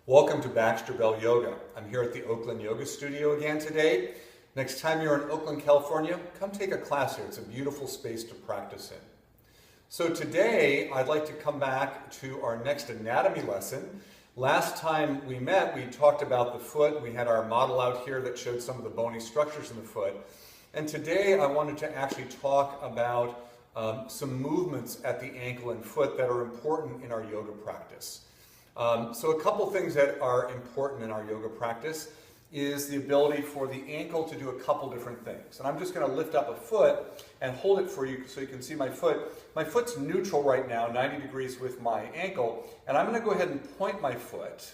Welcome to Baxter Yoga. I'm here at the Oakland Yoga Studio again today. Next time you're in Oakland, California, come take a class here. It's a beautiful space to practice in. So today, I'd like to come back to our next anatomy lesson. Last time we met, we talked about the foot. We had our model out here that showed some of the bony structures in the foot. And today, I wanted to actually talk about some movements at the ankle and foot that are important in our yoga practice. So a couple things that are important in our yoga practice is the ability for the ankle to do a couple different things. And I'm just going to lift up a foot and hold it for you so you can see my foot. My foot's neutral right now, 90 degrees with my ankle, and I'm going to go ahead and point my foot.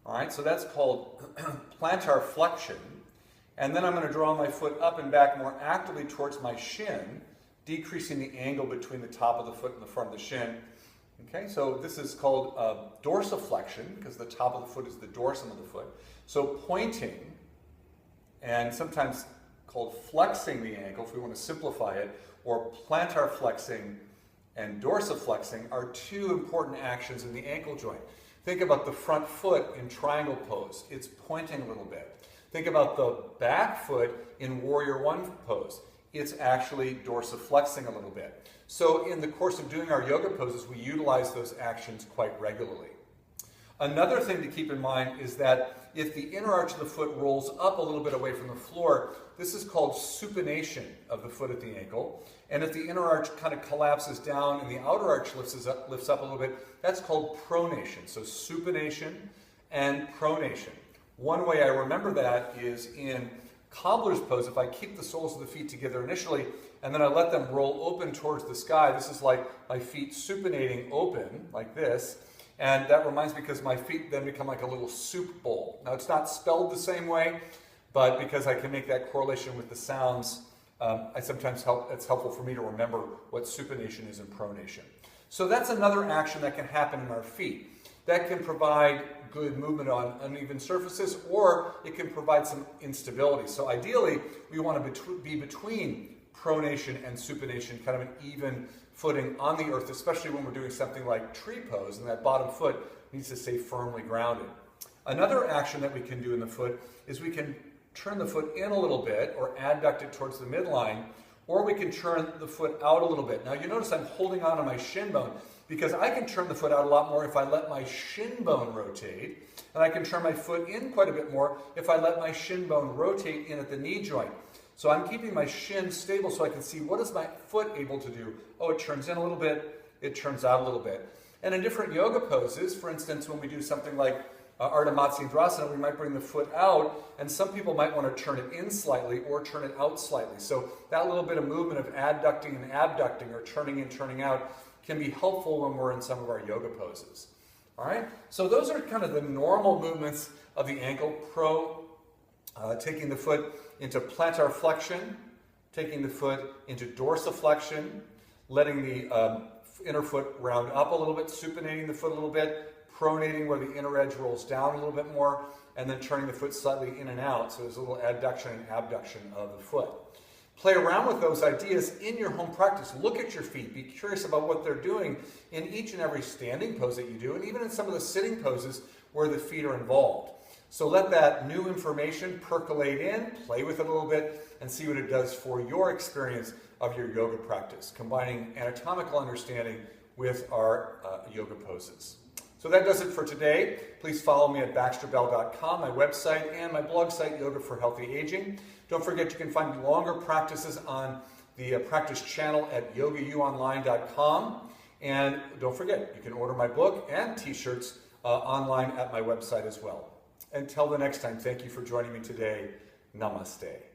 All right, so that's called plantar flexion. And then I'm going to draw my foot up and back more actively towards my shin, decreasing the angle between the top of the foot and the front of the shin. Okay, so this is called dorsiflexion because the top of the foot is the dorsum of the foot. So pointing, and sometimes called flexing the ankle, if we want to simplify it, or plantar flexing and dorsiflexing are two important actions in the ankle joint. Think about the front foot in triangle pose. It's pointing a little bit. Think about the back foot in warrior one pose. It's actually dorsiflexing a little bit. So in the course of doing our yoga poses, we utilize those actions quite regularly. Another thing to keep in mind is that if the inner arch of the foot rolls up a little bit away from the floor, this is called supination of the foot at the ankle. And if the inner arch kind of collapses down and the outer arch lifts up a little bit, that's called pronation. So supination and pronation. One way I remember that is in cobbler's pose. If I keep the soles of the feet together initially and then I let them roll open towards the sky, this is like my feet supinating open like this, and that reminds me because my feet then become like a little soup bowl. Now it's not spelled the same way, but because I can make that correlation with the sounds, it's helpful for me to remember what supination is and pronation. So that's another action that can happen in our feet. That can provide good movement on uneven surfaces, or it can provide some instability. So ideally, we want to be between pronation and supination, kind of an even footing on the earth, especially when we're doing something like tree pose, and that bottom foot needs to stay firmly grounded. Another action that we can do in the foot is we can turn the foot in a little bit, or adduct it towards the midline, or we can turn the foot out a little bit. Now you notice I'm holding on to my shin bone, because I can turn the foot out a lot more if I let my shin bone rotate, and I can turn my foot in quite a bit more if I let my shin bone rotate in at the knee joint. So I'm keeping my shin stable so I can see what is my foot able to do. Oh, it turns in a little bit, it turns out a little bit. And in different yoga poses, for instance, when we do something like Ardha Matsyendrasana, we might bring the foot out, and some people might want to turn it in slightly or turn it out slightly. So that little bit of movement of adducting and abducting, or turning in, turning out, can be helpful when we're in some of our yoga poses. All right, so those are kind of the normal movements of the ankle. Taking the foot into plantar flexion, taking the foot into dorsiflexion, letting the inner foot round up a little bit, supinating the foot a little bit, pronating where the inner edge rolls down a little bit more, and then turning the foot slightly in and out. So there's a little adduction and abduction of the foot. Play around with those ideas in your home practice. Look at your feet. Be curious about what they're doing in each and every standing pose that you do, and even in some of the sitting poses where the feet are involved. So let that new information percolate in, play with it a little bit, and see what it does for your experience of your yoga practice, combining anatomical understanding with our yoga poses. So that does it for today. Please follow me at baxterbell.com, my website, and my blog site, Yoga for Healthy Aging. Don't forget you can find longer practices on the practice channel at yogauonline.com. And don't forget, you can order my book and t-shirts online at my website as well. Until the next time, thank you for joining me today. Namaste.